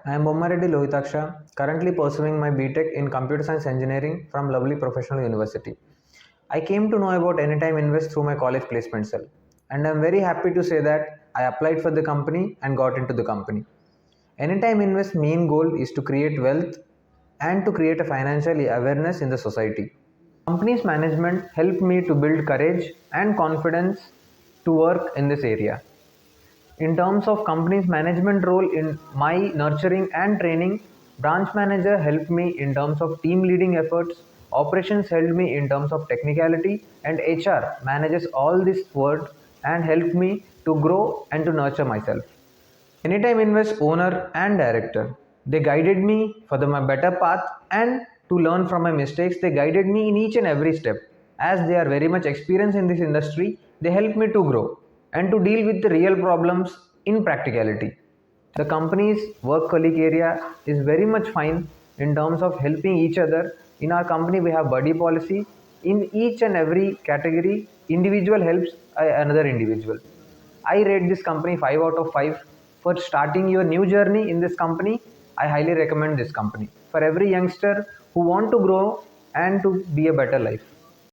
I am Bommareddy Lohitaksha, currently pursuing my BTech in Computer Science Engineering from Lovely Professional University. I came to know about Anytime Invest through my college placement cell, and I am very happy to say that I applied for the company and got into the company. Anytime Invest's main goal is to create wealth and to create a financial awareness in the society. Company's management helped me to build courage and confidence to work in this area. In terms of company's management role in my nurturing and training, branch manager helped me in terms of team leading efforts, operations helped me in terms of technicality, and HR manages all this work and helped me to grow and to nurture myself. Anytime Invest owner and director, they guided me for my better path and to learn from my mistakes. They guided me in each and every step. As they are very much experienced in this industry, they helped me to grow and to deal with the real problems in practicality. The company's work colleague area is very much fine in terms of helping each other. In our company, we have buddy policy. In each and every category, individual helps another individual. I rate this company 5 out of 5. For starting your new journey in this company, I highly recommend this company. For every youngster who want to grow and to be a better life.